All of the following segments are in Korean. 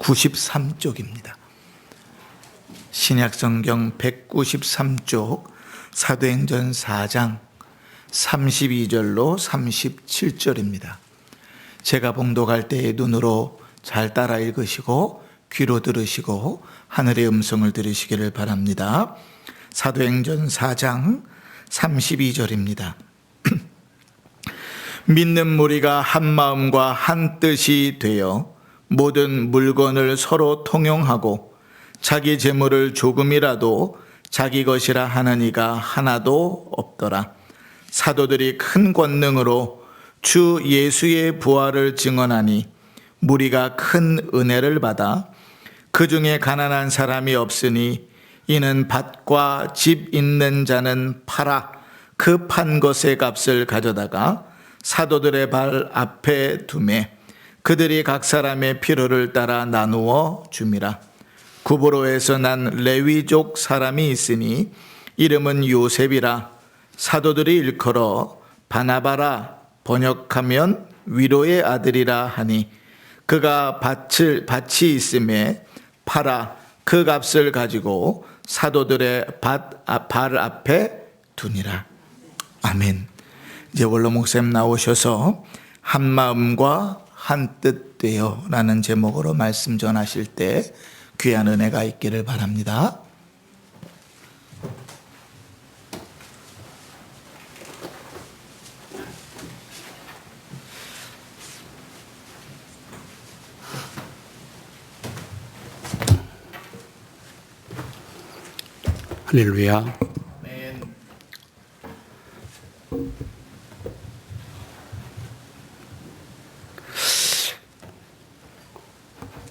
93쪽입니다. 신약성경 193쪽 사도행전 4장 32절로 37절입니다. 제가 봉독할 때의 눈으로 잘 따라 읽으시고 귀로 들으시고 하늘의 음성을 들으시기를 바랍니다. 사도행전 4장 32절입니다. 믿는 무리가 한 마음과 한 뜻이 되어 모든 물건을 서로 통용하고 자기 재물을 조금이라도 자기 것이라 하는 이가 하나도 없더라. 사도들이 큰 권능으로 주 예수의 부활을 증언하니 무리가 큰 은혜를 받아 그 중에 가난한 사람이 없으니 이는 밭과 집 있는 자는 팔아 그 판 것의 값을 가져다가 사도들의 발 앞에 두매 그들이 각 사람의 필요를 따라 나누어 줌이라. 구브로에서 난 레위족 사람이 있으니 이름은 요셉이라. 사도들이 일컬어 바나바라 번역하면 위로의 아들이라 하니 그가 밭이 있음에 팔아 그 값을 가지고 사도들의 발 앞에 두니라. 아멘. 이제 원로 목사님 나오셔서 한 마음과 한 뜻 되어 라는 제목으로 말씀 전하실 때 귀한 은혜가 있기를 바랍니다. 할렐루야.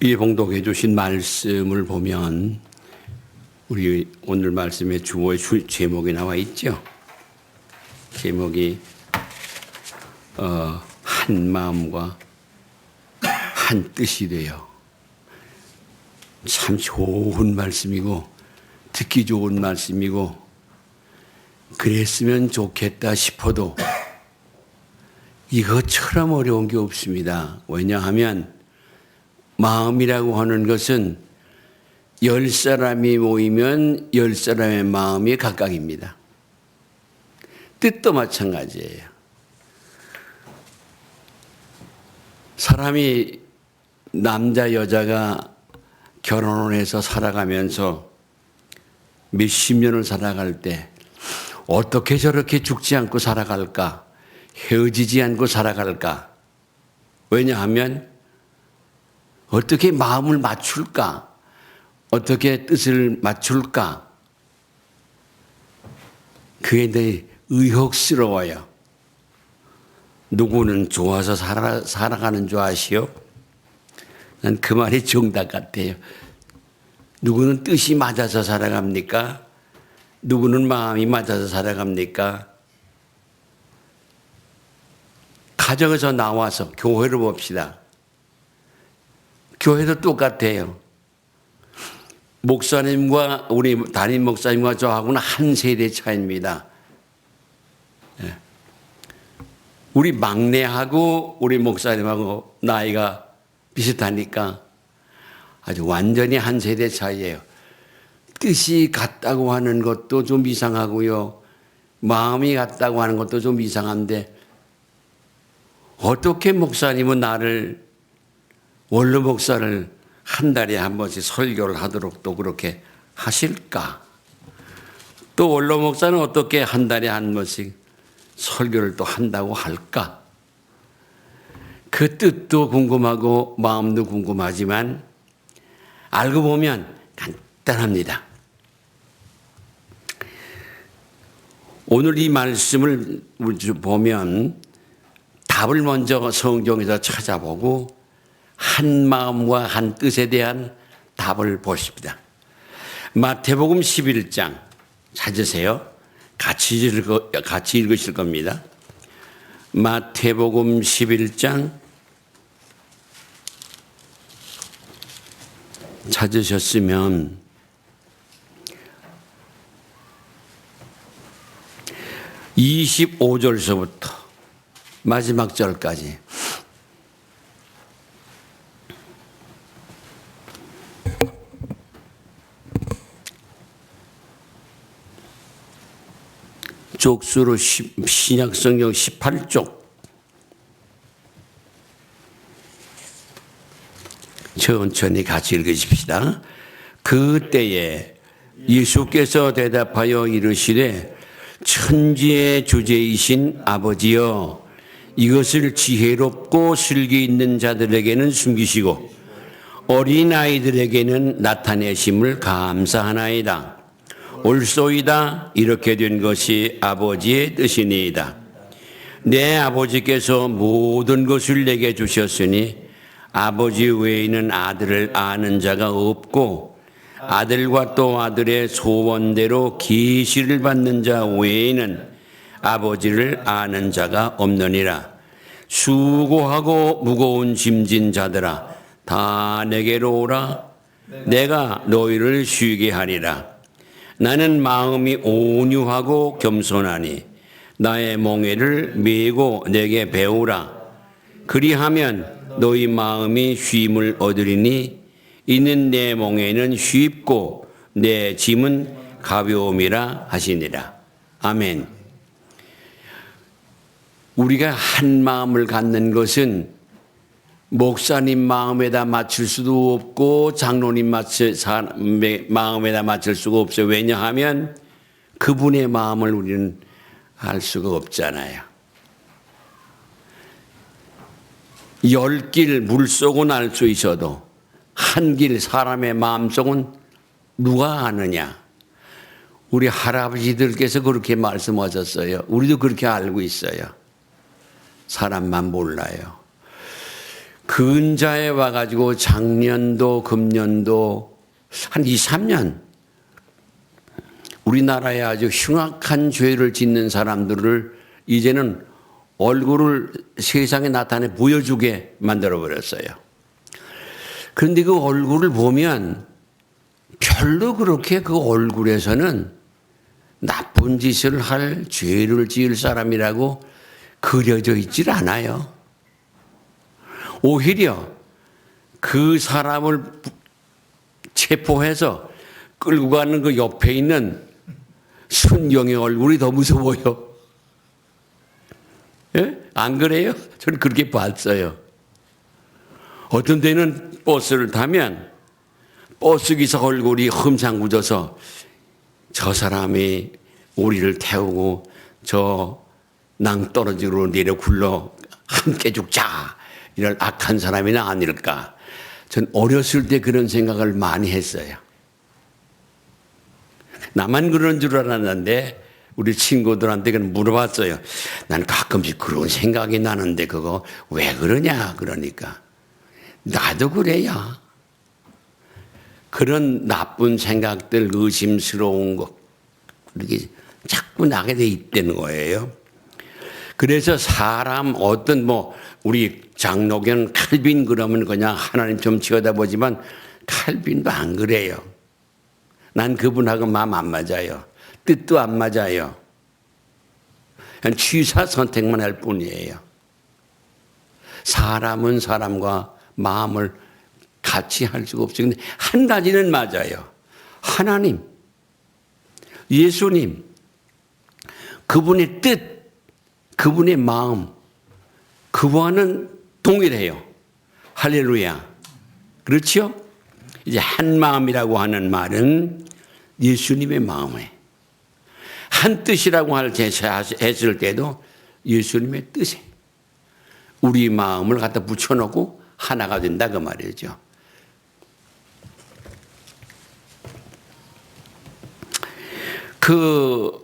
이 봉독해 주신 말씀을 보면 우리 오늘 말씀의 주어의 제목이 나와 있죠. 제목이 한 마음과 한 뜻이 되어. 참 좋은 말씀이고 듣기 좋은 말씀이고 그랬으면 좋겠다 싶어도 이것처럼 어려운 게 없습니다. 왜냐하면 마음이라고 하는 것은 10사람이 모이면 10사람의 마음이 각각입니다. 뜻도 마찬가지예요. 사람이 남자 여자가 결혼을 해서 살아가면서 몇십 년을 살아갈 때 어떻게 저렇게 죽지 않고 살아갈까? 헤어지지 않고 살아갈까? 왜냐하면 어떻게 마음을 맞출까? 어떻게 뜻을 맞출까? 그게 내 의혹스러워요. 누구는 좋아서 살아가는 줄 아시오? 난 그 말이 정답 같아요. 누구는 뜻이 맞아서 살아갑니까? 누구는 마음이 맞아서 살아갑니까? 가정에서 나와서 교회를 봅시다. 교회도 똑같아요. 목사님과 우리 담임 목사님과 저하고는 한 세대 차이입니다. 우리 막내하고 우리 목사님하고 나이가 비슷하니까 아주 완전히 한 세대 차이예요. 뜻이 같다고 하는 것도 좀 이상하고요. 마음이 같다고 하는 것도 좀 이상한데 어떻게 목사님은 나를 원로 목사를 한 달에 한 번씩 설교를 하도록 또 그렇게 하실까? 또 원로 목사는 어떻게 한 달에 한 번씩 설교를 또 한다고 할까? 그 뜻도 궁금하고 마음도 궁금하지만 알고 보면 간단합니다. 오늘 이 말씀을 보면 답을 먼저 성경에서 찾아보고 한 마음과 한 뜻에 대한 답을 보십니다. 마태복음 11장 찾으세요. 같이 읽으실 겁니다. 마태복음 11장 찾으셨으면 25절서부터 마지막 절까지 쪽수로 신약성경 18쪽. 천천히 같이 읽으십시다. 그때에 예수께서 대답하여 이르시되 천지의 주제이신 아버지여, 이것을 지혜롭고 슬기 있는 자들에게는 숨기시고 어린아이들에게는 나타내심을 감사하나이다. 옳소이다. 이렇게 된 것이 아버지의 뜻이니이다. 내 아버지께서 모든 것을 내게 주셨으니 아버지 외에는 아들을 아는 자가 없고 아들과 또 아들의 소원대로 계시를 받는 자 외에는 아버지를 아는 자가 없느니라. 수고하고 무거운 짐진 자들아, 다 내게로 오라. 내가 너희를 쉬게 하리라. 나는 마음이 온유하고 겸손하니 나의 멍에를 메고 내게 배우라. 그리하면 너희 마음이 쉼을 얻으리니 이는 내 멍에는 쉽고 내 짐은 가벼움이라 하시니라. 아멘. 우리가 한 마음을 갖는 것은 목사님 마음에다 맞출 수도 없고 장로님 마음에다 맞출 수가 없어요. 왜냐하면 그분의 마음을 우리는 알 수가 없잖아요. 10길 물속은 알 수 있어도 한 길 사람의 마음속은 누가 아느냐. 우리 할아버지들께서 그렇게 말씀하셨어요. 우리도 그렇게 알고 있어요. 사람만 몰라요. 근자에 와가지고 작년도 금년도 한 2, 3년 우리나라에 아주 흉악한 죄를 짓는 사람들을 이제는 얼굴을 세상에 나타내 보여주게 만들어버렸어요. 그런데 그 얼굴을 보면 별로 그렇게 그 얼굴에서는 나쁜 짓을 할, 죄를 지을 사람이라고 그려져 있질 않아요. 오히려 그 사람을 체포해서 끌고 가는 그 옆에 있는 순경의 얼굴이 더 무서워요. 예? 안 그래요? 저는 그렇게 봤어요. 어떤 데는 버스를 타면 버스 기사 얼굴이 흠상궂어서 저 사람이 우리를 태우고 저 낭떠러지로 내려 굴러 함께 죽자, 이런 악한 사람이는 아닐까. 전 어렸을 때 그런 생각을 많이 했어요. 나만 그런 줄 알았는데 우리 친구들한테 그냥 물어봤어요. 난 가끔씩 그런 생각이 나는데 그거 왜 그러냐 그러니까 나도 그래야. 그런 나쁜 생각들, 의심스러운 거 이렇게 자꾸 나게 돼 있다는 거예요. 그래서 사람 어떤 우리 장로교는 칼빈 그러면 그냥 하나님 좀 치워다보지만 칼빈도 안 그래요. 난 그분하고 마음 안 맞아요. 뜻도 안 맞아요. 그냥 취사 선택만 할 뿐이에요. 사람은 사람과 마음을 같이 할 수가 없어요. 근데 한 가지는 맞아요. 하나님, 예수님, 그분의 뜻, 그분의 마음, 그와는 동일해요. 할렐루야. 그렇죠? 이제 한 마음이라고 하는 말은 예수님의 마음에, 한 뜻이라고 했을 때도 예수님의 뜻에 우리 마음을 갖다 붙여놓고 하나가 된다 그 말이죠.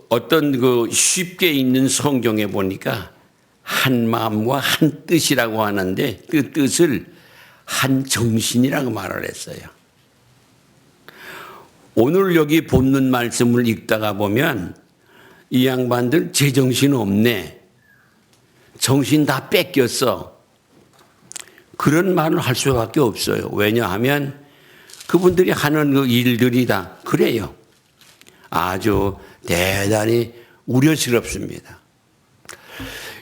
어떤 쉽게 있는 성경에 보니까 한 마음과 한 뜻이라고 하는데 그 뜻을 한 정신이라고 말을 했어요. 오늘 여기 본문 말씀을 읽다가 보면 이 양반들 제정신 없네. 정신 다 뺏겼어. 그런 말을 할 수밖에 없어요. 왜냐하면 그분들이 하는 그 일들이 다 그래요. 아주 대단히 우려스럽습니다.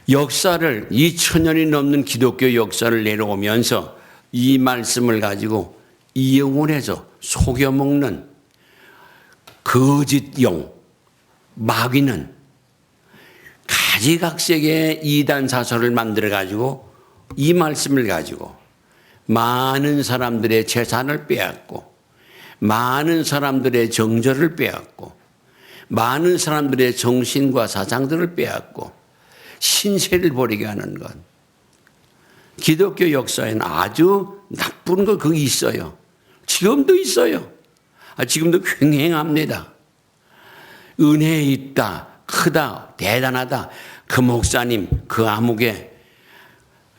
역사를 2000년이 넘는 기독교 역사를 내려오면서 이 말씀을 가지고 이용을 해서 속여먹는 거짓 영, 마귀는 가지각색의 이단 사설을 만들어 가지고 이 말씀을 가지고 많은 사람들의 재산을 빼앗고 많은 사람들의 정절을 빼앗고 많은 사람들의 정신과 사상들을 빼앗고 신세를 버리게 하는 것. 기독교 역사에는 아주 나쁜 거 그게 있어요. 지금도 있어요. 지금도 횡행합니다. 은혜 있다, 크다, 대단하다. 그 목사님, 그 아무개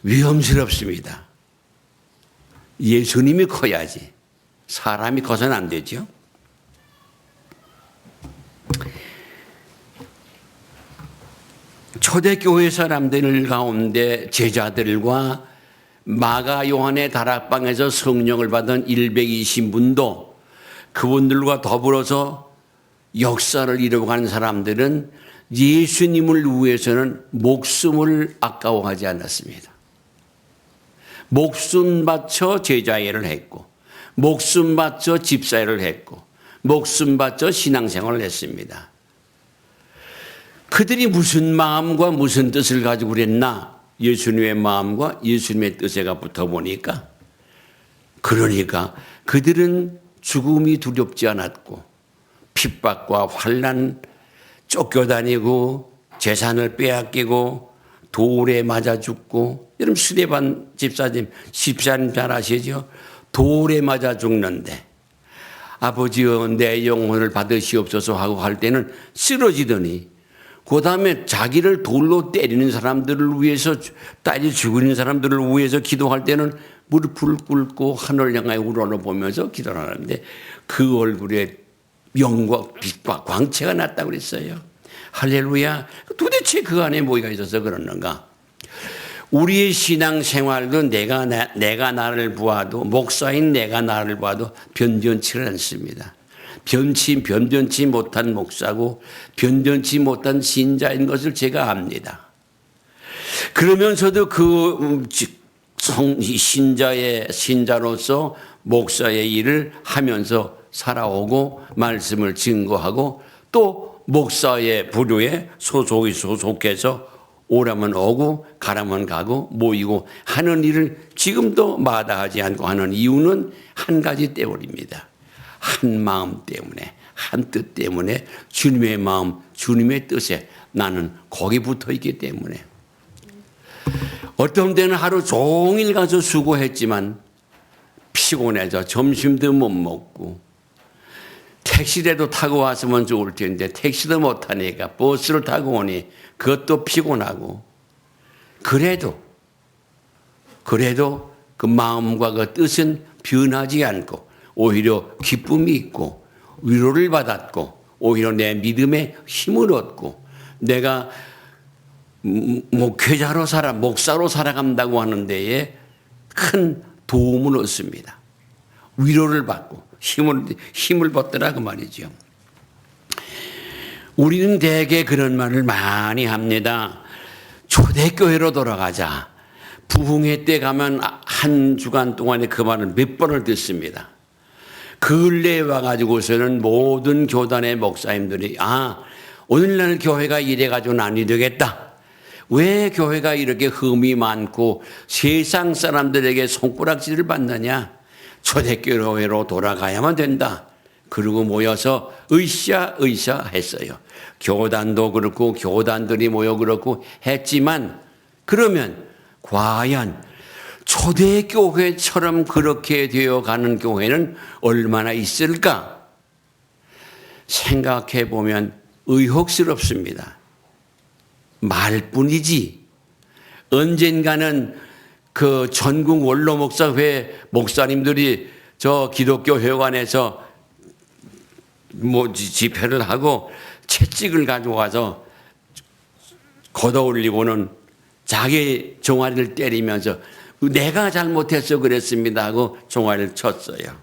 위험스럽습니다. 예수님이 커야지. 사람이 커서는 안 되죠. 초대교회 사람들 가운데 제자들과 마가 요한의 다락방에서 성령을 받은 120분도 그분들과 더불어서 역사를 이루어가는 사람들은 예수님을 위해서는 목숨을 아까워하지 않았습니다. 목숨 바쳐 제자일을 했고 목숨 바쳐 집사일을 했고 목숨 바쳐 신앙생활을 했습니다. 그들이 무슨 마음과 무슨 뜻을 가지고 그랬나? 예수님의 마음과 예수님의 뜻에가 붙어보니까 그러니까 그들은 죽음이 두렵지 않았고 핍박과 환난 쫓겨다니고 재산을 빼앗기고 돌에 맞아 죽고 여러분 스데반 집사님 잘 아시죠? 돌에 맞아 죽는데 아버지여 내 영혼을 받으시옵소서 하고 할 때는 쓰러지더니 그 다음에 자기를 돌로 때리는 사람들을 위해서 딸이 죽이는 사람들을 위해서 기도할 때는 무릎을 꿇고 하늘 향하여 우러러보면서 기도를 하는데 그 얼굴에 영광, 빛과 광채가 났다고 그랬어요. 할렐루야. 도대체 그 안에 뭐가 있어서 그러는가? 우리의 신앙생활도 내가 나를 보아도 목사인 내가 나를 보아도 변변치를 않습니다. 변변치 못한 목사고 변변치 못한 신자인 것을 제가 압니다. 그러면서도 그 신자로서 목사의 일을 하면서 살아오고 말씀을 증거하고 또 목사의 부류에 소속해서 오라면 오고 가라면 가고 모이고 하는 일을 지금도 마다하지 않고 하는 이유는 한 가지 때문입니다. 한 마음 때문에 한 뜻 때문에 주님의 마음 주님의 뜻에 나는 거기 붙어 있기 때문에 어떤 때는 하루 종일 가서 수고했지만 피곤해서 점심도 못 먹고 택시라도 타고 왔으면 좋을 텐데 택시도 못 타니까 버스를 타고 오니 그것도 피곤하고 그래도 그 마음과 그 뜻은 변하지 않고 오히려 기쁨이 있고 위로를 받았고 오히려 내 믿음에 힘을 얻고 내가 목회자로 목사로 살아간다고 하는 데에 큰 도움을 얻습니다. 위로를 받고 힘을 받더라 그 말이죠. 우리는 대개 그런 말을 많이 합니다. 초대교회로 돌아가자. 부흥회 때 가면 한 주간 동안에 그 말을 몇 번을 듣습니다. 근래에 와가지고서는 모든 교단의 목사님들이 오늘날 교회가 이래가지고는 아니 되겠다. 왜 교회가 이렇게 흠이 많고 세상 사람들에게 손가락질을 받느냐. 초대교회로 돌아가야만 된다. 그리고 모여서 으쌰 했어요. 교단도 그렇고 교단들이 모여 그렇고 했지만 그러면 과연 초대교회처럼 그렇게 되어가는 교회는 얼마나 있을까? 생각해 보면 의혹스럽습니다. 말뿐이지. 언젠가는 그 전국 원로 목사회 목사님들이 저 기독교 회관에서 집회를 하고 채찍을 가져와서 걷어 올리고는 자기 종아리를 때리면서 내가 잘못해서 그랬습니다 하고 종아리를 쳤어요.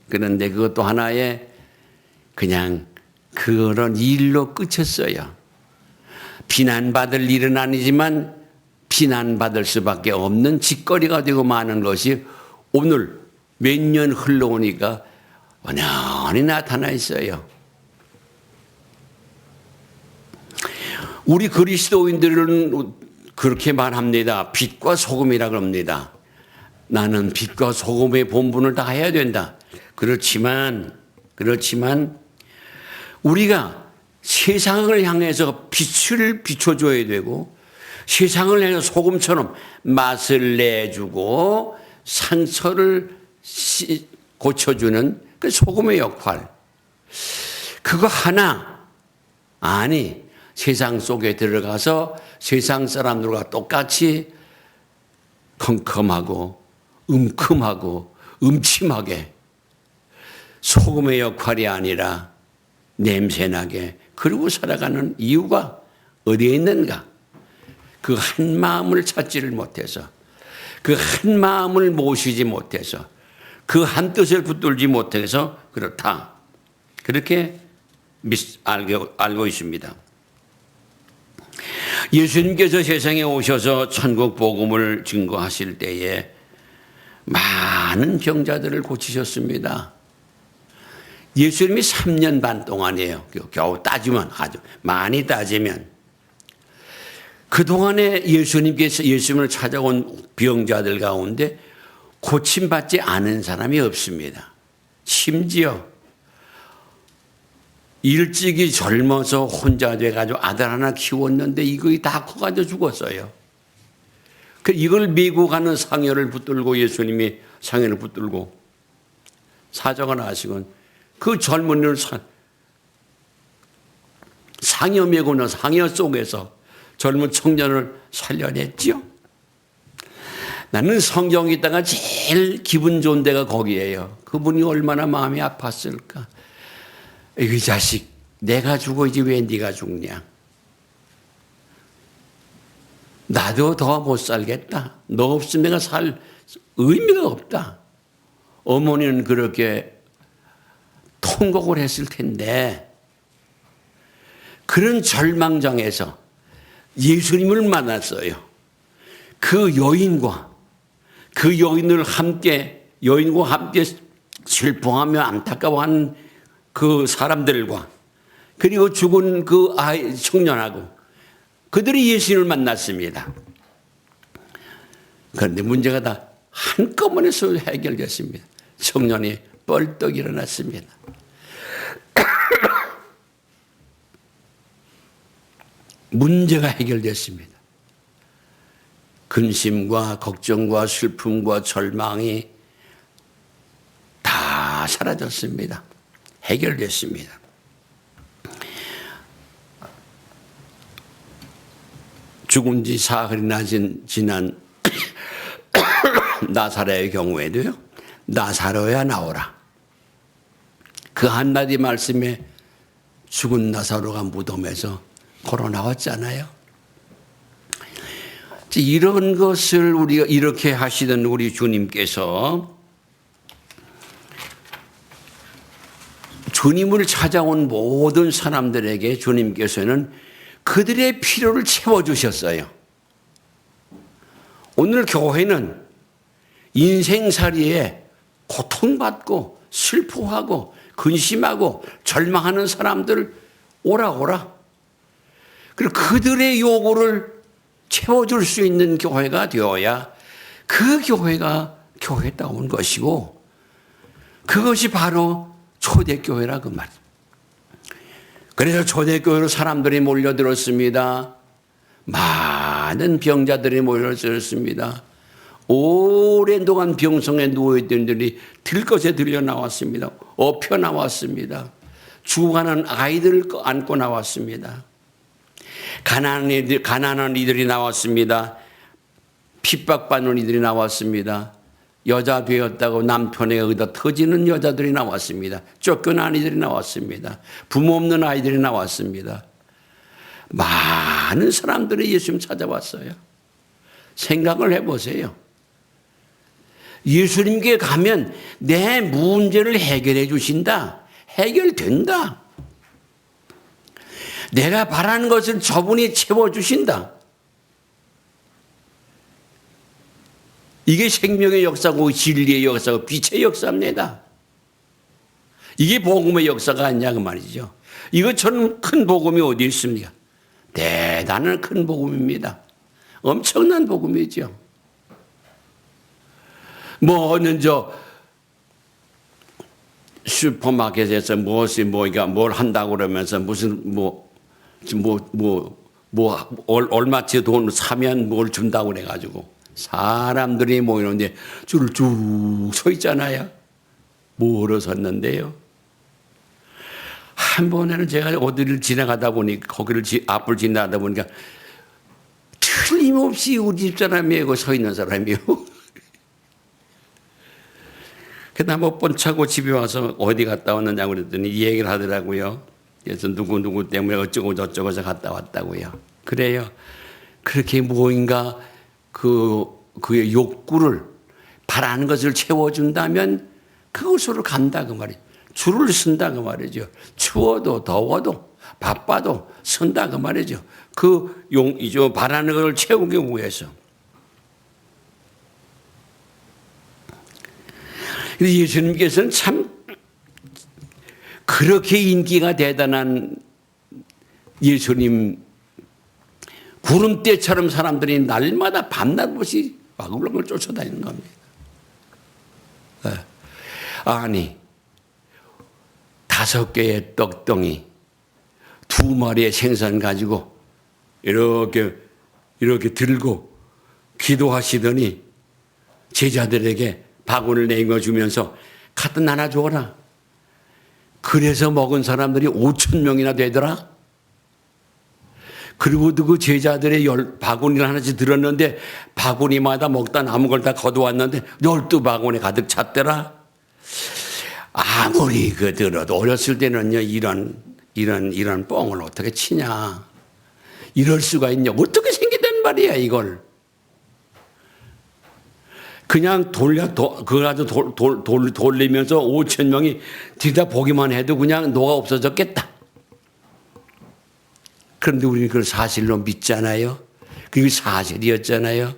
그런데 그것도 하나의 그냥 그런 일로 끝쳤어요. 비난받을 일은 아니지만 비난받을 수밖에 없는 짓거리가 되고 마는 것이 오늘 몇 년 흘러오니까 원연히 나타나 있어요. 우리 그리스도인들은 그렇게 말합니다. 빛과 소금이라 그럽니다. 나는 빛과 소금의 본분을 다 해야 된다. 그렇지만 우리가 세상을 향해서 빛을 비춰줘야 되고 세상을 향해서 소금처럼 맛을 내주고 상처를 고쳐주는 그 소금의 역할. 그거 하나 아니 세상 속에 들어가서 세상 사람들과 똑같이 컴컴하고 음큼하고 음침하게 소금의 역할이 아니라 냄새나게 그러고 살아가는 이유가 어디에 있는가? 그 한 마음을 찾지를 못해서 그 한 마음을 모시지 못해서 그 한 뜻을 붙들지 못해서 그렇다. 그렇게 알고 있습니다. 예수님께서 세상에 오셔서 천국 복음을 증거하실 때에 많은 병자들을 고치셨습니다. 예수님이 3년 반 동안이에요. 겨우 따지면 아주 많이 따지면. 그동안에 예수님을 찾아온 병자들 가운데 고침받지 않은 사람이 없습니다. 심지어 일찍이 젊어서 혼자 돼가지고 아들 하나 키웠는데 이거 다 커가지고 죽었어요. 이걸 메고 가는 상여를 붙들고 예수님이 상여를 붙들고 사정을 하시곤 그 젊은이를 상여 메고는 상여 속에서 젊은 청년을 살려냈지요. 나는 성경에 있다가 제일 기분 좋은 데가 거기에요. 그분이 얼마나 마음이 아팠을까. 이 자식 내가 죽어야지 왜 네가 죽냐. 나도 더 못 살겠다. 너 없으면 내가 살 의미가 없다. 어머니는 그렇게 통곡을 했을 텐데 그런 절망장에서 예수님을 만났어요. 그 여인과 여인과 함께 슬퍼하며 안타까워하는 그 사람들과 그리고 죽은 그 아이 청년하고 그들이 예수님을 만났습니다. 그런데 문제가 다 한꺼번에 해결됐습니다. 청년이 벌떡 일어났습니다. 문제가 해결됐습니다. 근심과 걱정과 슬픔과 절망이 다 사라졌습니다. 해결됐습니다. 죽은 지 사흘이나 지난 나사로의 경우에도요. 나사로야 나오라. 그 한마디 말씀에 죽은 나사로가 무덤에서 걸어 나왔잖아요. 이런 것을 우리가 이렇게 하시던 우리 주님께서 주님을 찾아온 모든 사람들에게 주님께서는 그들의 필요를 채워주셨어요. 오늘 교회는 인생살이에 고통받고 슬퍼하고 근심하고 절망하는 사람들 오라. 그리고 그들의 요구를 채워줄 수 있는 교회가 되어야 그 교회가 교회다운 것이고 그것이 바로 초대교회라 그 말. 그래서 초대교회로 사람들이 몰려들었습니다. 많은 병자들이 몰려들었습니다. 오랜 동안 병성에 누워있던 들이 들것에 들려 나왔습니다. 엎혀 나왔습니다. 죽어가는 아이들을 안고 나왔습니다. 가난한 이들이 나왔습니다. 핍박받는 이들이 나왔습니다. 여자 되었다고 남편에 의다 터지는 여자들이 나왔습니다. 쫓겨난 이들이 나왔습니다. 부모 없는 아이들이 나왔습니다. 많은 사람들이 예수님 찾아왔어요. 생각을 해보세요. 예수님께 가면 내 문제를 해결해 주신다. 해결된다. 내가 바라는 것을 저분이 채워주신다. 이게 생명의 역사고 진리의 역사고 빛의 역사입니다. 이게 복음의 역사가 아니냐 그 말이죠. 이것처럼 큰 복음이 어디 있습니까? 대단한 큰 복음입니다. 엄청난 복음이죠. 뭐는 슈퍼마켓에서 뭘 한다고 그러면서 무슨 얼마치 돈 사면 뭘 준다고 그래가지고 사람들이 모이는데 줄을 쭉 서 있잖아요. 뭐로 섰는데요. 한 번에는 제가 어디를 지나가다 보니 거기를 앞을 지나가다 보니까 틀림없이 우리 집 사람이고 서 있는 사람이요. 그다음 한번 뻔차고 집에 와서 어디 갔다 왔느냐고 그랬더니 이 얘기를 하더라고요. 그래서 누구 때문에 어쩌고 저쩌고서 갔다 왔다고요. 그래요. 그렇게 무엇인가 그의 욕구를 바라는 것을 채워준다면 그곳으로 간다 그 말이에요. 줄을 쓴다 그 말이죠. 추워도 더워도 바빠도 선다 그 말이죠. 바라는 것을 채우기 위해서. 근데 예수님께서는 참 그렇게 인기가 대단한 예수님 구름대처럼 사람들이 날마다 밤낮 없이 와글와글 쫓아다니는 겁니다. 아니 5개의 떡덩이 2마리의 생선 가지고 이렇게 들고 기도하시더니 제자들에게 바구니를 내어주면서 카드 하나 줘라. 그래서 먹은 사람들이 5,000명이나 되더라. 그리고 그 제자들의 바구니를 하나씩 들었는데 바구니마다 먹다 남은 걸 다 거두었는데 12바구니 가득 찼더라. 아무리 들어도 어렸을 때는요 이런 뻥을 어떻게 치냐. 이럴 수가 있냐. 어떻게 생기단 말이야 이걸. 그냥 그걸 아주 돌리면서 5,000명이 들여다보기만 해도 그냥 녹아 없어졌겠다. 그런데 우리는 그걸 사실로 믿잖아요. 그게 사실이었잖아요.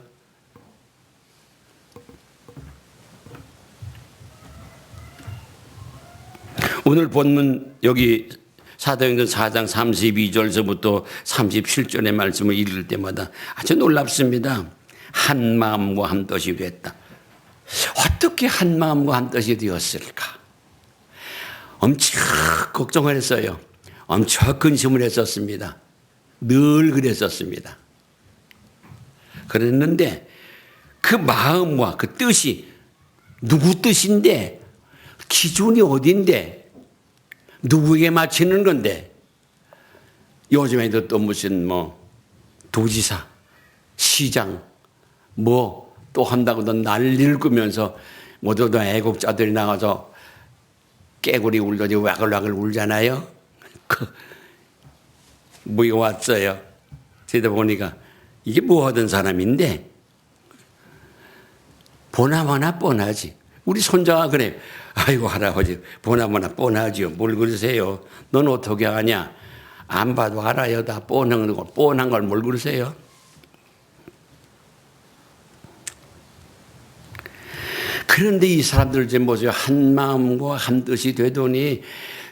오늘 본문 여기 사도행전 4장 32절서부터 37절의 말씀을 읽을 때마다 아주 놀랍습니다. 한 마음과 한 뜻이 됐다. 어떻게 한 마음과 한 뜻이 되었을까? 엄청 걱정을 했어요. 엄청 근심을 했었습니다. 늘 그랬었습니다. 그랬는데 그 마음과 그 뜻이 누구 뜻인데 기준이 어딘데 누구에게 맞추는 건데 요즘에도 또 무슨 도지사 시장 또 한다고도 난리를 꾸면서 모두 다 애국자들이 나가서 깨구리 울더니 와글와글 울잖아요. 모여왔어요. 그러다 보니까 이게 뭐 하던 사람인데 보나마나 뻔하지. 우리 손자가 그래. 아이고 할아버지 보나마나 뻔하지요. 뭘 그러세요. 넌 어떻게 아냐. 안 봐도 알아요. 다 뻔한 걸 뭘 그러세요. 그런데 이 사람들 이제 한 마음과 한 뜻이 되더니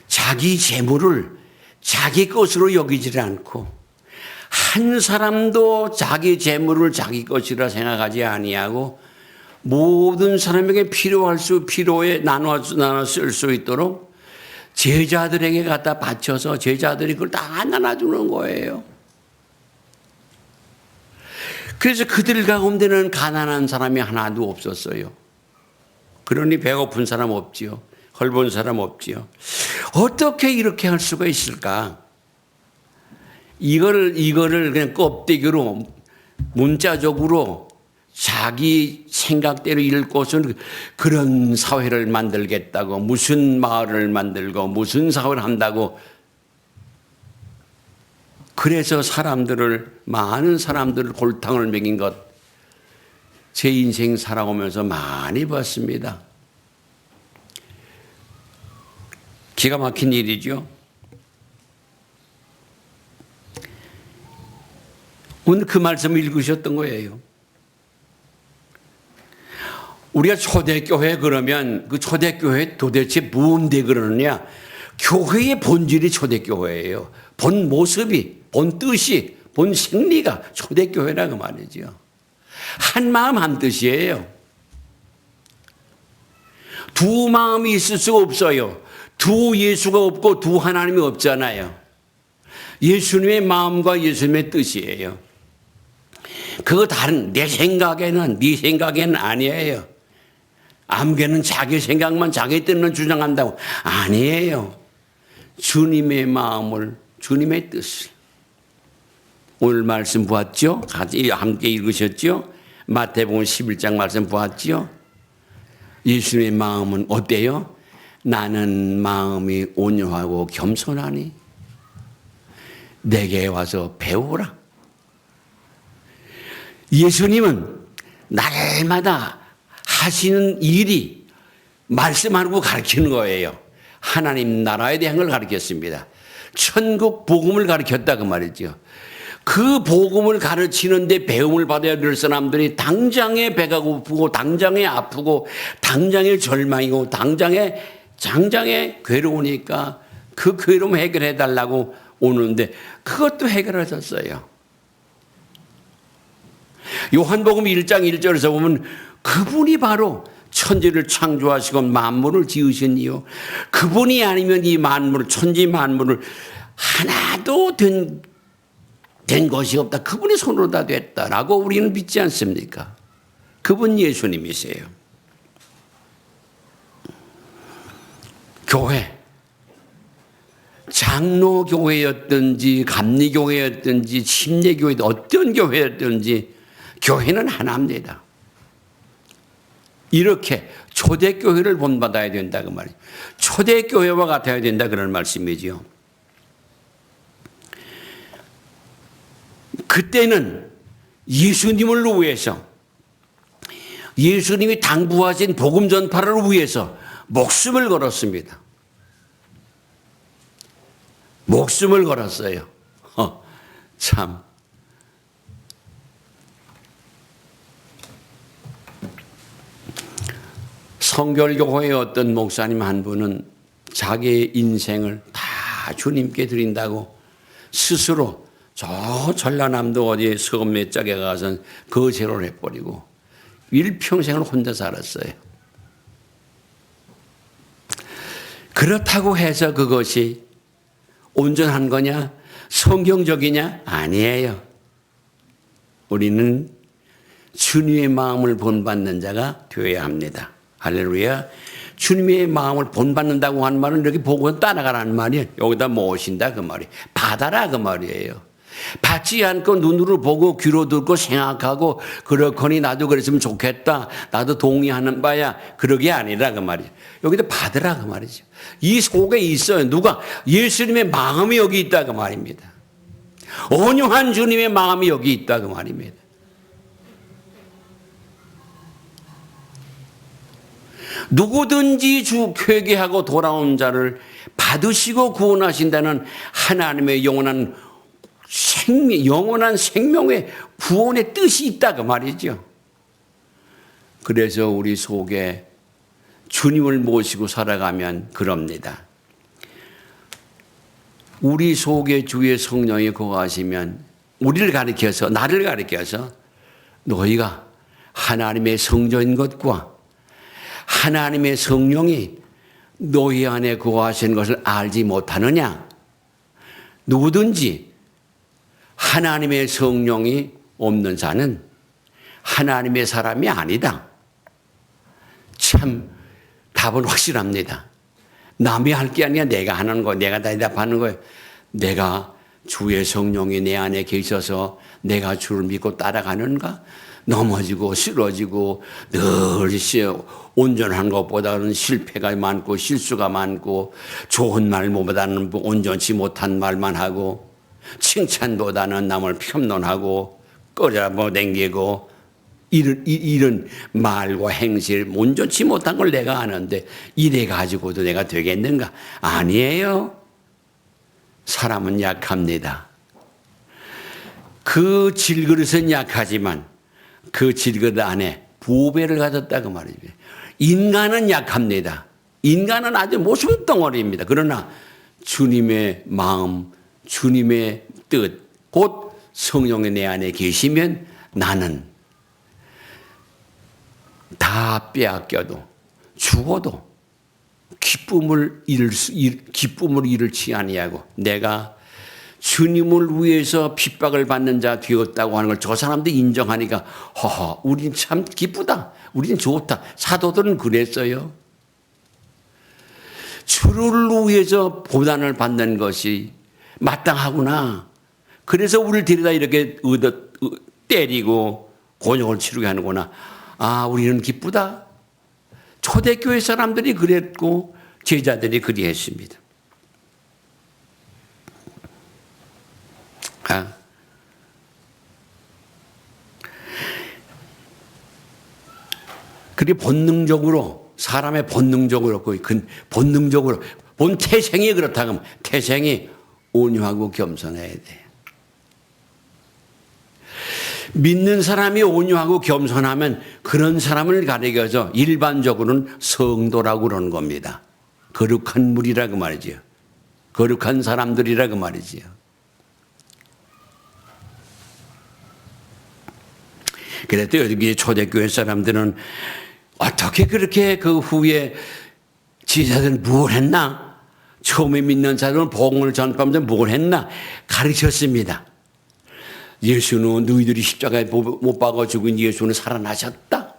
자기 재물을 자기 것으로 여기질 않고 한 사람도 자기 재물을 자기 것이라 생각하지 아니하고 모든 사람에게 필요에 나눠 쓸 수 있도록 제자들에게 갖다 바쳐서 제자들이 그걸 다 나눠주는 거예요. 그래서 그들 가운데는 가난한 사람이 하나도 없었어요. 그러니 배고픈 사람 없지요. 헐본 사람 없지요. 어떻게 이렇게 할 수가 있을까? 이거를 그냥 껍데기로 문자적으로 자기 생각대로 읽고서는 그런 사회를 만들겠다고 무슨 마을을 만들고 무슨 사회를 한다고 그래서 많은 사람들을 골탕을 먹인 것 제 인생 살아오면서 많이 봤습니다. 기가 막힌 일이죠. 오늘 그 말씀을 읽으셨던 거예요. 우리가 초대교회 그러면 그 초대교회 도대체 뭔데 그러느냐? 교회의 본질이 초대교회예요. 본 모습이, 본 뜻이, 본 생리가 초대교회라고 말이죠. 한 마음 한 뜻이에요. 두 마음이 있을 수가 없어요. 두 예수가 없고 두 하나님이 없잖아요. 예수님의 마음과 예수님의 뜻이에요. 그거 다른 내 생각에는 네 생각에는 아니에요. 아무개는 자기 생각만 자기 뜻만 주장한다고 아니에요. 주님의 마음을 주님의 뜻을 오늘 말씀 보았죠? 같이 함께 읽으셨죠? 마태복음 11장 말씀 보았죠? 예수님의 마음은 어때요? 나는 마음이 온유하고 겸손하니 내게 와서 배우라. 예수님은 날마다 하시는 일이 말씀하고 가르치는 거예요. 하나님 나라에 대한 걸 가르쳤습니다. 천국 복음을 가르쳤다 그 말이죠. 그 복음을 가르치는데 배움을 받아야 될 사람들이 당장에 배가 고프고 당장에 아프고 당장에 절망이고 당장에 괴로우니까 그 괴로움 해결해 달라고 오는데 그것도 해결하셨어요. 요한복음 1장 1절에서 보면 그분이 바로 천지를 창조하시고 만물을 지으신 이요. 그분이 아니면 이 만물, 천지 만물을 하나도 된 것이 없다. 그분의 손으로 다 됐다라고 우리는 믿지 않습니까? 그분 예수님이세요. 교회, 장로교회였든지 감리교회였든지 침례교회든 어떤 교회였든지 교회는 하나입니다. 이렇게 초대교회를 본받아야 된다 그 말이에요. 초대교회와 같아야 된다 그런 말씀이죠. 그때는 예수님을 위해서 예수님이 당부하신 복음 전파를 위해서 목숨을 걸었습니다. 목숨을 걸었어요. 참. 성결교회의 어떤 목사님 한 분은 자기의 인생을 다 주님께 드린다고 스스로 저 전라남도 어디에 섬 몇 짝에 가서 거제를 해버리고 일평생을 혼자 살았어요. 그렇다고 해서 그것이 온전한 거냐? 성경적이냐? 아니에요. 우리는 주님의 마음을 본받는 자가 되어야 합니다. 할렐루야. 주님의 마음을 본받는다고 하는 말은 이렇게 보고 따라가라는 말이에요. 여기다 모신다 그 말이에요. 받아라 그 말이에요. 받지 않고 눈으로 보고 귀로 듣고 생각하고 그렇거니 나도 그랬으면 좋겠다. 나도 동의하는 바야. 그러게 아니라 그 말이에요. 여기다 받으라 그 말이죠. 이 속에 있어요. 누가? 예수님의 마음이 여기 있다 그 말입니다. 온유한 주님의 마음이 여기 있다 그 말입니다. 누구든지 주 회개하고 돌아온 자를 받으시고 구원하신다는 하나님의 영원한 생명의 구원의 뜻이 있다 그 말이죠. 그래서 우리 속에 주님을 모시고 살아가면 그럽니다. 우리 속에 주의 성령이 거하시면 우리를 가리켜서 나를 가리켜서 너희가 하나님의 성전인 것과 하나님의 성령이 너희 안에 거하시는 것을 알지 못하느냐? 누구든지 하나님의 성령이 없는 자는 하나님의 사람이 아니다. 참 답은 확실합니다. 남이 할 게 아니라 내가 하는 거, 내가 대답하는 거예요. 내가 주의 성령이 내 안에 계셔서 내가 주를 믿고 따라가는가? 넘어지고 쓰러지고 늘 온전한 것보다는 실패가 많고 실수가 많고 좋은 말보다는 온전치 못한 말만 하고 칭찬보다는 남을 폄론하고 끌어당기고 이런 말과 행실 온전치 못한 걸 내가 아는데 이래 가지고도 내가 되겠는가? 아니에요. 사람은 약합니다. 그 질그릇은 약하지만 그 질그릇 안에 보배를 가졌다고 말입니다. 인간은 약합니다. 인간은 아주 모순덩어리입니다. 그러나 주님의 마음, 주님의 뜻, 곧 성령이 내 안에 계시면 나는 다 빼앗겨도 죽어도 기쁨을 잃지 아니하고 내가 주님을 위해서 핍박을 받는 자 되었다고 하는 걸 저 사람들이 인정하니까 허허 우린 참 기쁘다. 우린 좋다. 사도들은 그랬어요. 주를 위해서 고난을 받는 것이 마땅하구나. 그래서 우리를 데려다 이렇게 때리고 곤욕을 치르게 하는구나. 아, 우리는 기쁘다. 초대교회 사람들이 그랬고 제자들이 그리했습니다. 그게 본능적으로 사람의 본능적으로 본 태생이 그렇다 하면 태생이 온유하고 겸손해야 돼. 믿는 사람이 온유하고 겸손하면 그런 사람을 가리켜서 일반적으로는 성도라고 그러는 겁니다. 거룩한 물이라고 말이죠. 거룩한 사람들이라고 말이지요. 그래도 여기 초대교회 사람들은 어떻게 그렇게 그 후에 지자들은 뭘 했나? 처음에 믿는 자들은 복음을 전파하면서 뭘 했나? 가르쳤습니다. 예수는 너희들이 십자가에 못 박아 죽은 예수는 살아나셨다.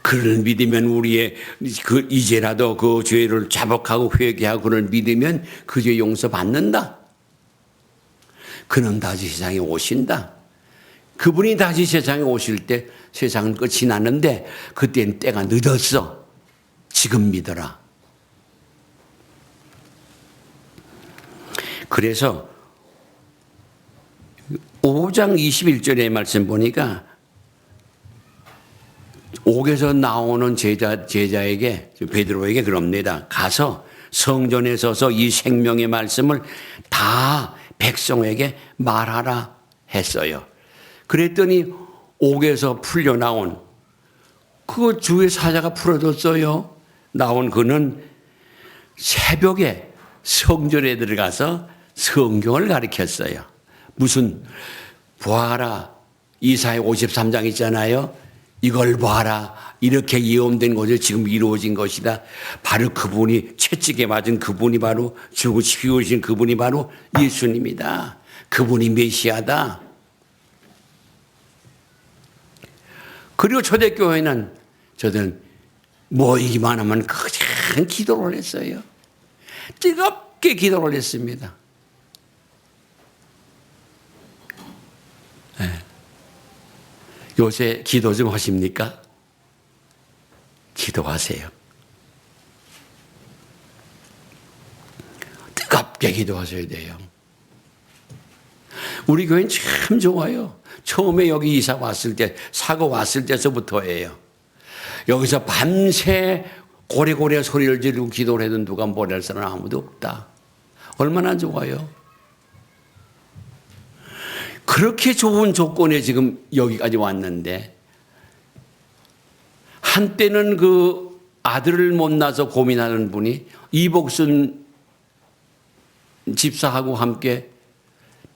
그를 믿으면 우리의 이제라도 그 죄를 자복하고 회개하고 그를 믿으면 그 죄 용서받는다. 그는 다시 세상에 오신다. 그분이 다시 세상에 오실 때 세상은 끝이 났는데 그때는 때가 늦었어. 지금 믿어라. 그래서 5장 21절의 말씀 보니까 옥에서 나오는 제자에게 베드로에게 그럽니다. 가서 성전에 서서 이 생명의 말씀을 다 백성에게 말하라 했어요. 그랬더니 옥에서 풀려 나온 그 주의 사자가 풀어졌어요. 나온 그는 새벽에 성전에 들어가서 성경을 가르쳤어요. 무슨 보아라 이사야 53장 있잖아요. 이걸 보아라 이렇게 예언된 것이 지금 이루어진 것이다. 바로 그분이 채찍에 맞은 그분이 바로 죽으신 그분이 바로 예수님이다. 그분이 메시아다. 그리고 초대교회는 저들은 모이기만 하면 그냥 기도를 했어요. 뜨겁게 기도를 했습니다. 네. 요새 기도 좀 하십니까? 기도하세요. 뜨겁게 기도하셔야 돼요. 우리 교회는 참 좋아요. 처음에 여기 이사 왔을 때, 사고 왔을 때서부터예요. 여기서 밤새 고래고래 소리를 지르고 기도를 해도 누가 뭐랄 사람 아무도 없다. 얼마나 좋아요. 그렇게 좋은 조건에 지금 여기까지 왔는데 한때는 그 아들을 못 낳아서 고민하는 분이 이복순 집사하고 함께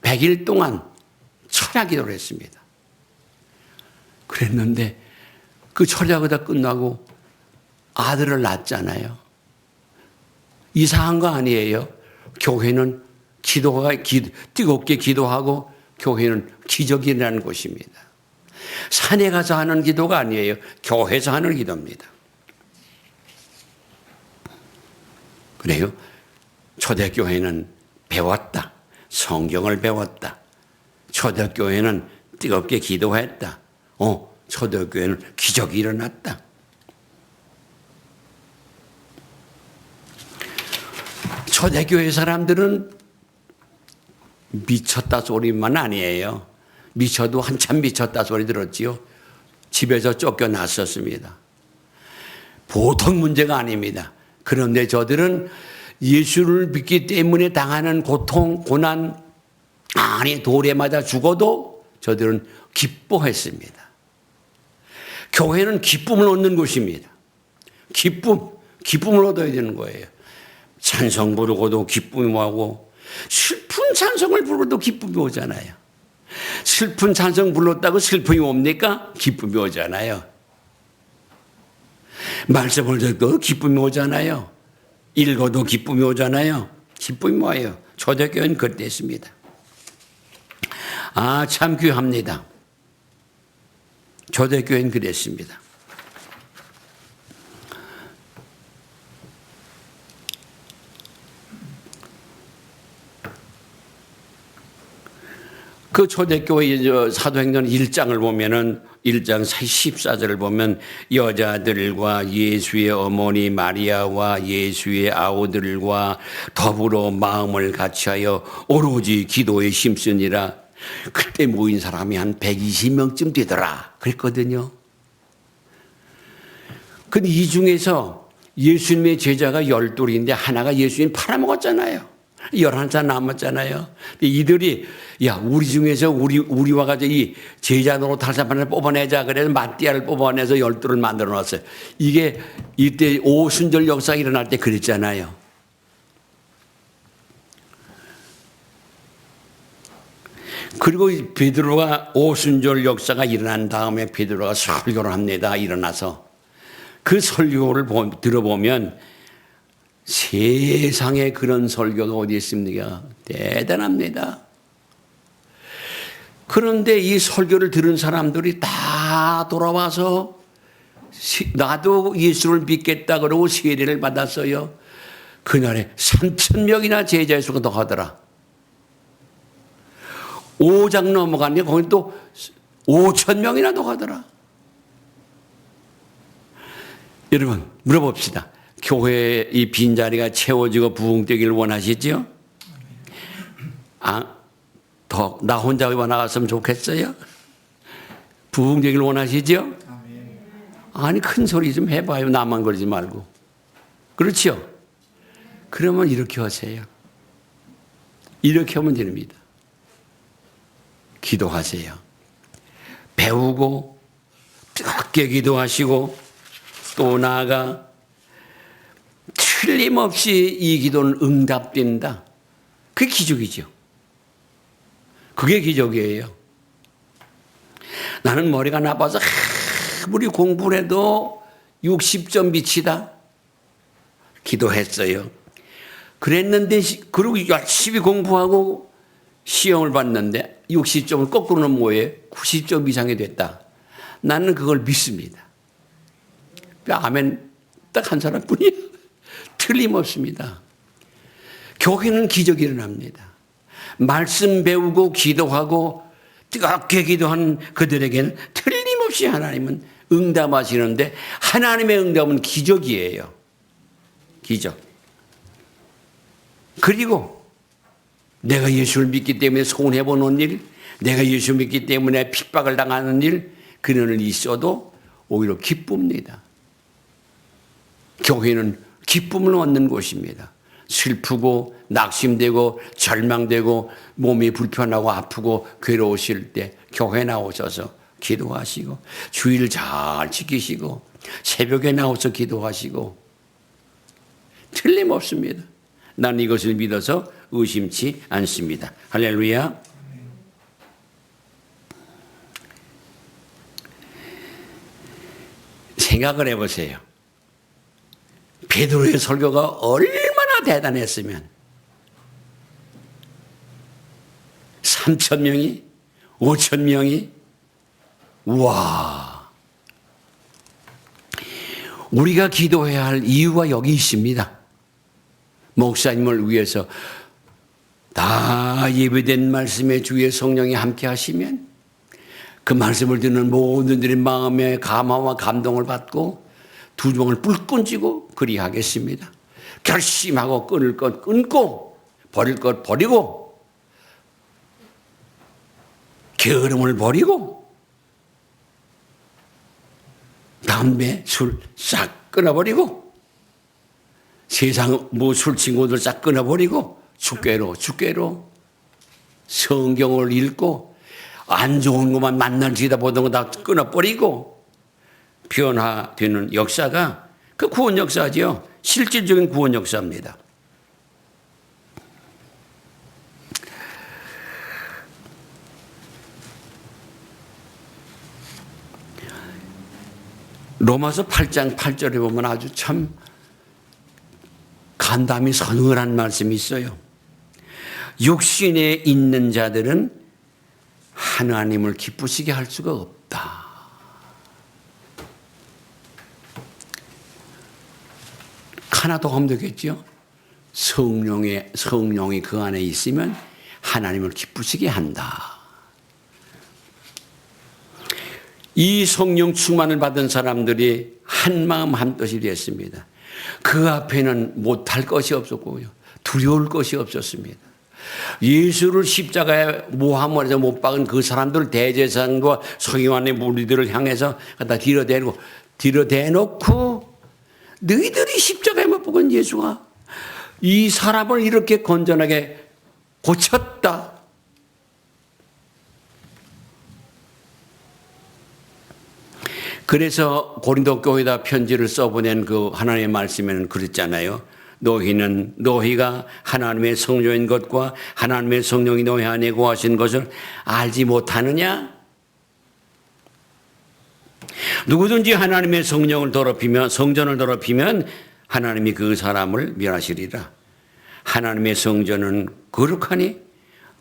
100일 동안 철야 기도를 했습니다. 그랬는데 그 철야가 다 끝나고 아들을 낳았잖아요. 이상한 거 아니에요. 교회는 뜨겁게 기도하고 교회는 기적이 일어나는 곳입니다. 산에 가서 하는 기도가 아니에요. 교회에서 하는 기도입니다. 그래요. 초대교회는 배웠다. 성경을 배웠다. 초대교회는 뜨겁게 기도했다. 초대교회는 기적이 일어났다. 초대교회 사람들은 미쳤다 소리만 아니에요. 미쳐도 한참 미쳤다 소리 들었지요. 집에서 쫓겨났었습니다. 보통 문제가 아닙니다. 그런데 저들은 예수를 믿기 때문에 당하는 고통, 고난, 아니 돌에 맞아 죽어도 저들은 기뻐했습니다. 교회는 기쁨을 얻는 곳입니다. 기쁨을 얻어야 되는 거예요. 찬송 부르고도 기쁨이 오고 슬픈 찬송을 부르고도 기쁨이 오잖아요. 슬픈 찬송 불렀다고 슬픔이 옵니까? 기쁨이 오잖아요. 말씀을 듣고 기쁨이 오잖아요. 읽어도 기쁨이 오잖아요. 기쁨이 와요. 초대교회는 그랬습니다. 참 귀합니다. 초대교회는 그랬습니다. 그 초대교회 사도행전 1장을 보면은 1장 14절을 보면 여자들과 예수의 어머니 마리아와 예수의 아우들과 더불어 마음을 같이하여 오로지 기도에 힘쓰니라. 그때 모인 사람이 한 120명쯤 되더라 그랬거든요. 근데 이 중에서 예수님의 제자가 12인데 하나가 예수님 팔아먹었잖아요. 11살 남았잖아요. 이들이 우리 중에서 우리와 같이 이 제자 노릇 할 사람을 뽑아내자 그래서 마띠아를 뽑아내서 12를 만들어 놨어요. 이게 이때 오순절 역사가 일어날 때 그랬잖아요. 그리고 베드로가 오순절 역사가 일어난 다음에 베드로가 설교를 합니다. 일어나서 그 설교를 들어보면 세상에 그런 설교가 어디 있습니까? 대단합니다. 그런데 이 설교를 들은 사람들이 다 돌아와서 나도 예수를 믿겠다 그러고 세례를 받았어요. 그날에 3,000명이나 제자의 수가 더 하더라. 5장 넘어가니 거기 또 5,000명이나 더 하더라. 여러분 물어봅시다. 교회 이 빈자리가 채워지고 부흥되기를 원하시죠? 나 혼자 나갔으면 좋겠어요? 부흥되기를 원하시죠? 아니 큰 소리 좀 해봐요. 나만 그러지 말고. 그렇죠? 그러면 이렇게 하세요. 이렇게 하면 됩니다. 기도하세요. 배우고 뜨겁게 기도하시고 또 나아가 틀림없이 이 기도는 응답된다. 그게 기적이죠. 그게 기적이에요. 나는 머리가 나빠서 아무리 공부를 해도 60점 비치다. 기도했어요. 그랬는데 그리고 열심히 공부하고 시험을 봤는데 60점을 거꾸로는 뭐예요? 90점 이상이 됐다. 나는 그걸 믿습니다. 아멘 딱 한 사람뿐이에요. 틀림없습니다. 교회는 기적이 일어납니다. 말씀 배우고 기도하고 뜨겁게 기도하는 그들에게는 틀림없이 하나님은 응답하시는데 하나님의 응답은 기적이에요. 기적. 그리고 내가 예수를 믿기 때문에 손해보는 일, 내가 예수 믿기 때문에 핍박을 당하는 일, 그런 일 있어도 오히려 기쁩니다. 교회는 기쁨을 얻는 곳입니다. 슬프고 낙심되고 절망되고 몸이 불편하고 아프고 괴로우실 때 교회 나오셔서 기도하시고 주일 잘 지키시고 새벽에 나와서 기도하시고 틀림없습니다. 나는 이것을 믿어서 의심치 않습니다. 할렐루야. 생각을 해보세요. 베드로의 설교가 얼마나 대단했으면 3,000명이 5,000명이 우와. 우리가 기도해야 할 이유가 여기 있습니다. 목사님을 위해서 다 예배된 말씀에 주의 성령이 함께 하시면 그 말씀을 듣는 모든 이들의 마음에 감화와 감동을 받고 두 종을 불끈 쥐고 그리하겠습니다. 결심하고 끊을 것 끊고 버릴 것 버리고 게으름을 버리고 담배, 술 싹 끊어버리고 세상 술 친구들 싹 끊어버리고 주께로 성경을 읽고 안 좋은 것만 만날지다 보던 거 다 끊어버리고 변화되는 역사가 그 구원 역사죠. 실질적인 구원 역사입니다. 로마서 8장 8절에 보면 아주 참 간담이 서늘한 말씀이 있어요. 육신에 있는 자들은 하나님을 기쁘시게 할 수가 없다. 하나 더 하면 되겠죠. 성령이 그 안에 있으면 하나님을 기쁘시게 한다. 이 성령 충만을 받은 사람들이 한 마음 한 뜻이 됐습니다. 그 앞에는 못할 것이 없었고요. 두려울 것이 없었습니다. 예수를 십자가에 모함으로 못 박은 그 사람들 대제사장과 서기관의 무리들을 향해서 갖다 뒤로 대놓고 너희들이 십자가에 못 박은 예수가 이 사람을 이렇게 건전하게 고쳤다. 그래서 고린도 교회에다 편지를 써보낸 그 하나님의 말씀에는 그랬잖아요. 너희가 하나님의 성령인 것과 하나님의 성령이 너희 안에 거하신 것을 알지 못하느냐? 누구든지 하나님의 성령을 더럽히면 성전을 더럽히면 하나님이 그 사람을 멸하시리라. 하나님의 성전은 거룩하니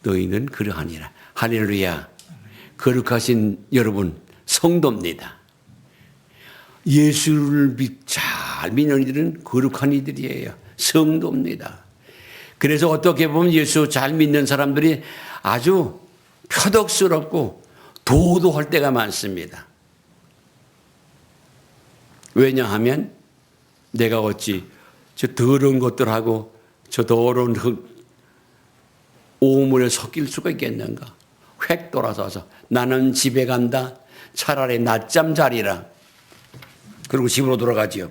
너희는 그러하니라. 할렐루야. 거룩하신 여러분 성도입니다. 예수를 잘 믿는 이들은 거룩한 이들이에요. 성도입니다. 그래서 어떻게 보면 예수 잘 믿는 사람들이 아주 표독스럽고 도도할 때가 많습니다. 왜냐하면 내가 어찌 저 더러운 것들하고 저 더러운 오물에 섞일 수가 있겠는가. 획 돌아서서 나는 집에 간다. 차라리 낮잠 자리라. 그리고 집으로 돌아가지요.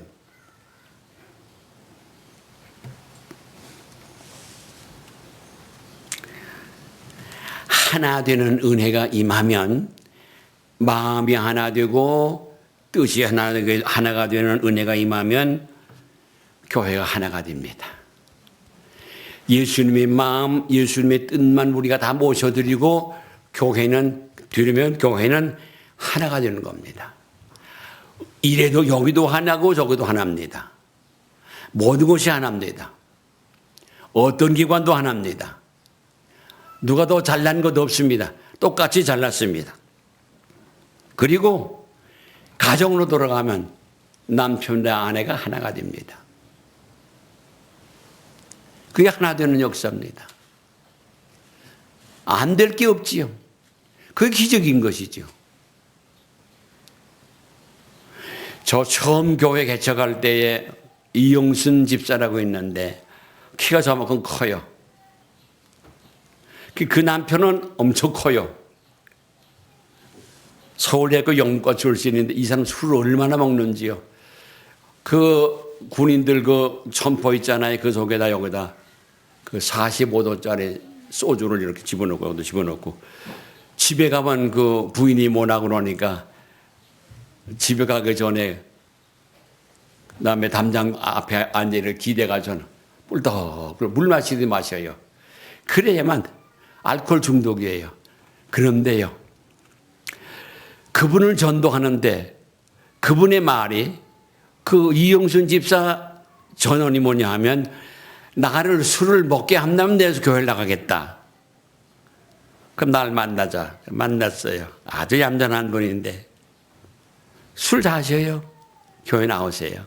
하나 되는 은혜가 임하면 마음이 하나 되고 뜻이 하나가 되는 은혜가 임하면 교회가 하나가 됩니다. 예수님의 마음, 예수님의 뜻만 우리가 다 모셔드리고 교회는 하나가 되는 겁니다. 이래도 여기도 하나고 저기도 하나입니다. 모든 것이 하나입니다. 어떤 기관도 하나입니다. 누가 더 잘난 것도 없습니다. 똑같이 잘났습니다. 그리고 가정으로 돌아가면 남편과 아내가 하나가 됩니다. 그게 하나 되는 역사입니다. 안 될 게 없지요. 그게 기적인 것이죠. 저 처음 교회 개척할 때에 이용순 집사라고 있는데 키가 저만큼 커요. 그 남편은 엄청 커요. 서울대학교 영문과 출신인데 이 사람 술을 얼마나 먹는지요. 그 군인들 그 점포 있잖아요. 그 속에다 여기다 그 45도짜리 소주를 이렇게 집어넣고 집에 가면 그 부인이 뭐나 그러니까 집에 가기 전에 남의 담장 앞에 앉아를 기대가지고 꿀떡 물 마시듯이 마셔요. 그래야만 알코올 중독이에요. 그런데요, 그분을 전도하는데 그분의 말이 그 이용순 집사 전언이 뭐냐 하면 나를 술을 먹게 한다면 내서 교회를 나가겠다. 그럼 날 만나자. 만났어요. 아주 얌전한 분인데 술 다셔요. 교회 나오세요.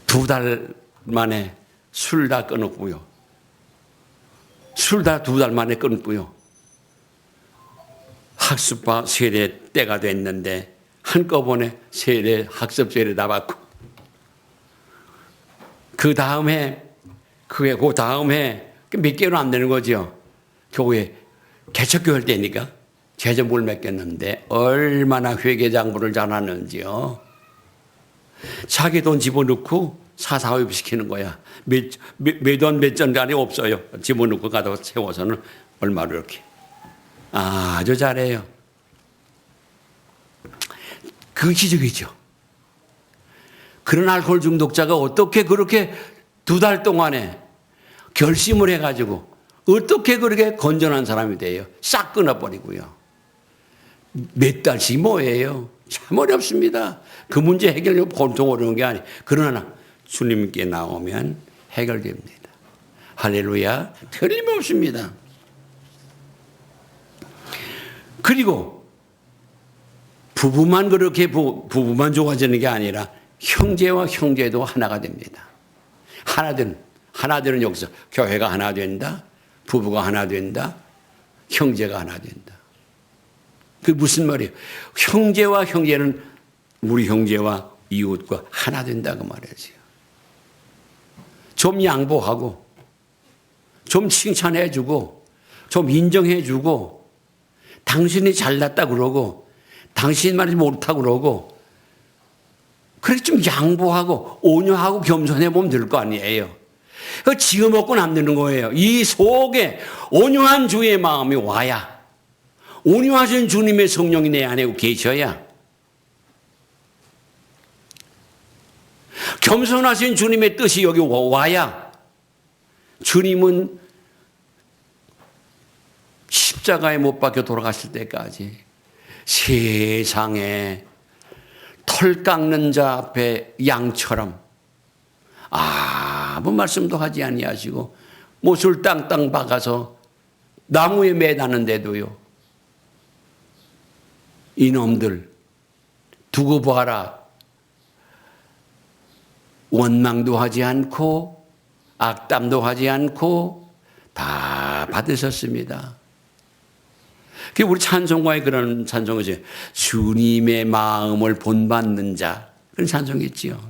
2달 만에 술 다 끊었고요. 술 다 2달 만에 끊고요. 학습과 세례 때가 됐는데 한꺼번에 세례, 학습 세례 다 받고 그 다음에 몇 개월은 안 되는 거죠. 교회 개척교회 때니까 제자물 맡겼는데 얼마나 회계장부를 잘하는지요. 자기 돈 집어넣고 사사오입 시키는 거야. 매돈 몇 전간이 없어요. 집어넣고 가다가 세워서는 얼마로 이렇게. 아주 잘해요. 그 기적이죠. 그런 알코올 중독자가 어떻게 그렇게 2달 동안에 결심을 해가지고 어떻게 그렇게 건전한 사람이 돼요? 싹 끊어버리고요. 몇 달씩 뭐예요? 참 어렵습니다. 그 문제 해결하려고 보통 어려운 게 아니에요. 그러나 주님께 나오면 해결됩니다. 할렐루야. 틀림없습니다. 그리고 부부만 그렇게 부부만 좋아지는 게 아니라 형제와 형제도 하나가 됩니다. 하나 되는 여기서 교회가 하나 된다. 부부가 하나 된다. 형제가 하나 된다. 그 무슨 말이에요? 형제와 형제는 우리 형제와 이웃과 하나 된다고 말이죠. 좀 양보하고 좀 칭찬해주고 좀 인정해주고 당신이 잘났다 그러고 당신 말이 못하고 그러고 그렇게 좀 양보하고 온유하고 겸손해 보면 될 거 아니에요. 그 지어 먹고 남는 거예요. 이 속에 온유한 주의 마음이 와야 온유하신 주님의 성령이 내 안에 계셔야 겸손하신 주님의 뜻이 여기 와야 주님은 십자가에 못 박혀 돌아가실 때까지 세상에 털 깎는 자 앞에 양처럼 아무 말씀도 하지 아니하시고 못을 땅땅 박아서 나무에 매다는데도요. 이놈들 두고 봐라. 원망도 하지 않고 악담도 하지 않고 다 받으셨습니다. 그게 우리 찬송가에 그런 찬송이죠. 주님의 마음을 본받는 자. 그런 찬송이 있지요.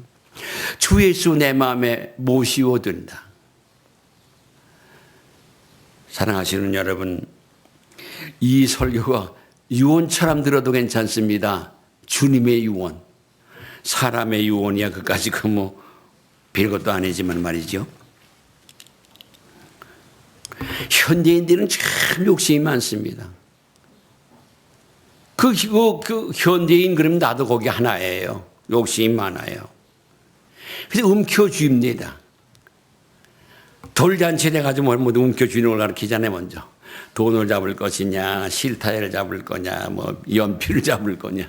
주 예수 내 마음에 모시오든다. 사랑하시는 여러분, 이 설교가 유언처럼 들어도 괜찮습니다. 주님의 유언. 사람의 유언이야 그까지 별것도 아니지만 말이죠. 현대인들은 참 욕심이 많습니다. 그 현대인 그러면 나도 거기 하나예요. 욕심이 많아요. 그래서 움켜쥐입니다. 돌잔치 돼가지고 모두 움켜쥐는 걸 가르치잖아요, 먼저. 돈을 잡을 것이냐, 실타래를 잡을 거냐, 연필을 잡을 거냐.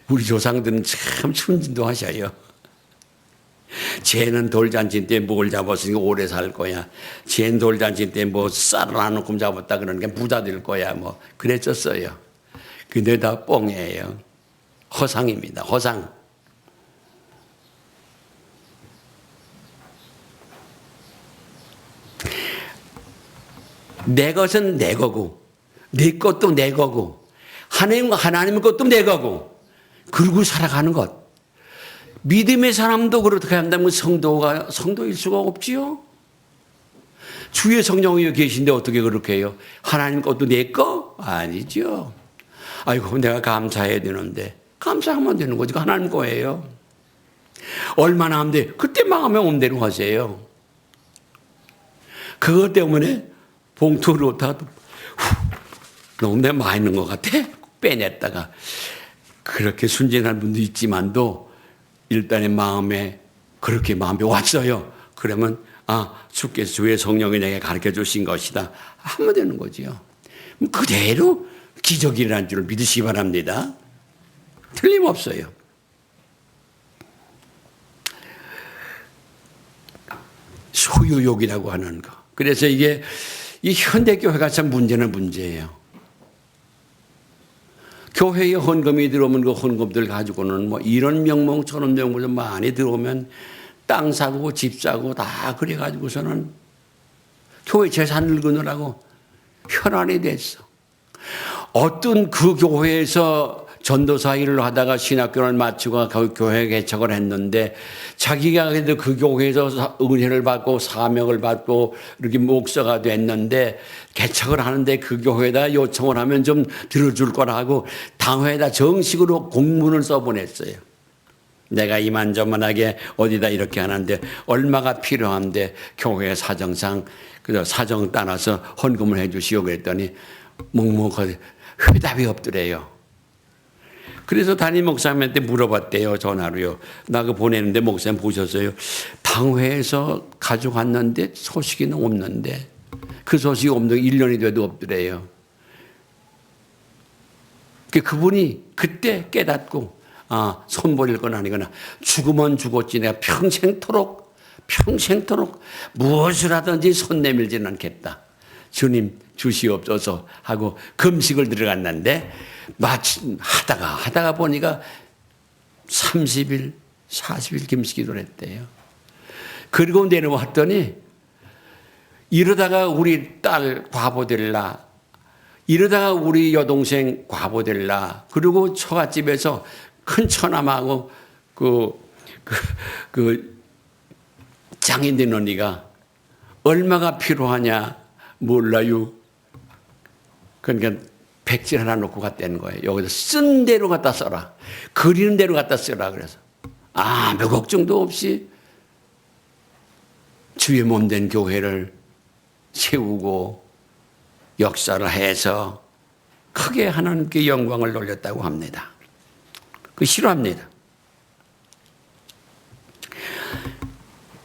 우리 조상들은 참 순진도 하셔요. 쟤는 돌잔치 때 뭘 잡았으니까 오래 살 거야. 쟤는 돌잔치 때 쌀을 한 움큼 잡았다 그러니까 부자 될 거야. 그랬었어요. 근데 다 뻥이에요. 허상입니다. 허상. 내 것은 내 거고 내 것도 내 거고 하나님 것도 내 거고 그러고 살아가는 것. 믿음의 사람도 그렇게 한다면 성도일 수가 없지요. 주의 성령이 계신데 어떻게 그렇게 해요? 하나님 것도 내 거? 아니죠. 아이고 내가 감사해야 되는데 감사하면 되는 거지. 하나님 거예요. 얼마나 하면 돼? 그때 망하면 온대로 하세요. 그것 때문에 봉투로 다 너무 내 많이 있는 것 같아? 빼냈다가 그렇게 순진한 분도 있지만도 일단의 마음에 그렇게 마음에 왔어요. 그러면 주께서 주의 성령이 내게 가르쳐 주신 것이다 하면 되는 거지요. 그대로 기적이라는 줄 믿으시기 바랍니다. 틀림없어요. 소유욕이라고 하는 거. 그래서 이게 이 현대교회가 참 문제예요. 교회에 헌금이 들어오면 그 헌금들 가지고는 이런 명목 저런 명목을 많이 들어오면 땅 사고 집 사고 다 그래가지고서는 교회 재산 늙으느라고 혈안이 됐어. 어떤 그 교회에서 전도사 일을 하다가 신학교를 마치고 교회 개척을 했는데 자기가 그래도 그 교회에서 은혜를 받고 사명을 받고 이렇게 목사가 됐는데 개척을 하는데 그 교회에다 요청을 하면 좀 들어줄 거라고 당회에다 정식으로 공문을 써보냈어요. 내가 이만저만하게 어디다 이렇게 하는데 얼마가 필요한데 교회 사정상 사정 따라서 헌금을 해 주시오 그랬더니 묵묵하게 회답이 없더래요. 그래서 담임 목사님한테 물어봤대요. 전화로요. 나 그거 보내는데 목사님 보셨어요? 당회에서 가져갔는데 소식이 없는데 그 소식이 없는 1년이 돼도 없더래요. 그분이 그때 깨닫고 손 버릴 건 아니거나 죽으면 죽었지 내가 평생토록 무엇을 하든지 손 내밀지는 않겠다. 주님 주시옵소서 하고 금식을 들어갔는데 마침 하다가 보니까 30일 40일 금식기도를 했대요. 그리고 내려왔더니 이러다가 우리 딸 과부 될라, 이러다가 우리 여동생 과부 될라, 그리고 처갓집에서 큰 처남하고 그 장인된 언니가 얼마가 필요하냐 몰라요. 그러니까 백질 하나 놓고 갔다는 거예요. 여기서 쓴 대로 갖다 써라. 그리는 대로 갖다 써라. 그래서 아무 걱정도 없이 주의 몸된 교회를 세우고 역사를 해서 크게 하나님께 영광을 돌렸다고 합니다. 그 싫어합니다.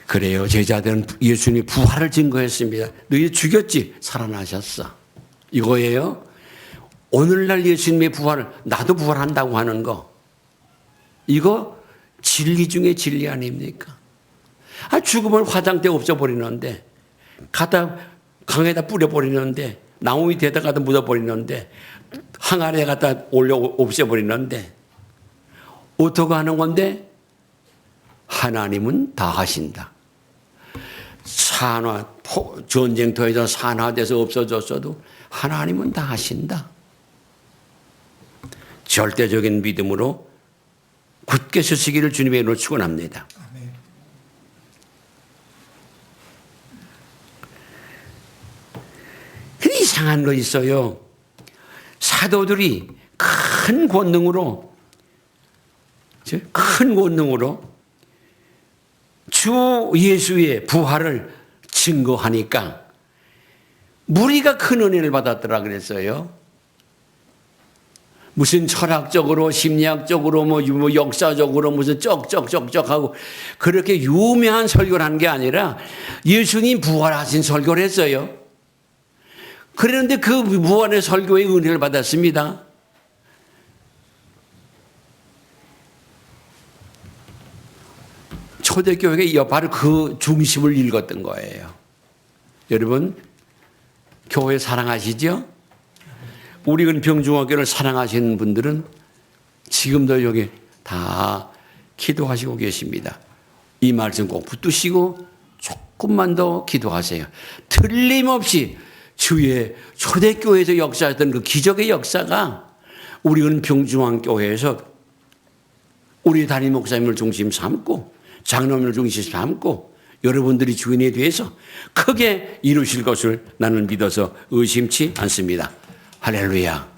그래요. 제자들은 예수님이 부활을 증거했습니다. 너희 죽였지? 살아나셨어. 이거예요. 오늘날 예수님의 부활을 나도 부활한다고 하는 거. 이거 진리 중에 진리 아닙니까? 죽으면 화장대 없애버리는데, 강에다 뿌려버리는데, 나무 밑에다 갖다 묻어버리는데, 항아리에 갖다 올려 없애버리는데, 어떻게 하는 건데? 하나님은 다 하신다. 전쟁터에서 산화돼서 없어졌어도 하나님은 다 하신다. 절대적인 믿음으로 굳게 서시기를 주님의 이름으로 축원합니다. 근데 이상한 거 있어요. 사도들이 큰 권능으로 주 예수의 부활을 증거하니까 무리가 큰 은혜를 받았더라 그랬어요. 무슨 철학적으로 심리학적으로 뭐 역사적으로 무슨 쩍쩍쩍쩍하고 그렇게 유명한 설교를 한 게 아니라 예수님 부활하신 설교를 했어요. 그런데 그 부활의 설교의 은혜를 받았습니다. 초대교회가 바로 그 중심을 읽었던 거예요. 여러분, 교회 사랑하시죠? 우리 은평중학교를 사랑하시는 분들은 지금도 여기 다 기도하시고 계십니다. 이 말씀 꼭 붙드시고 조금만 더 기도하세요. 틀림없이 주의 초대교회에서 역사했던 그 기적의 역사가 우리 은평중앙교회에서 우리 담임 목사님을 중심 삼고 장로님을 중심 삼고 여러분들이 주인에 대해서 크게 이루실 것을 나는 믿어서 의심치 않습니다. 할렐루야.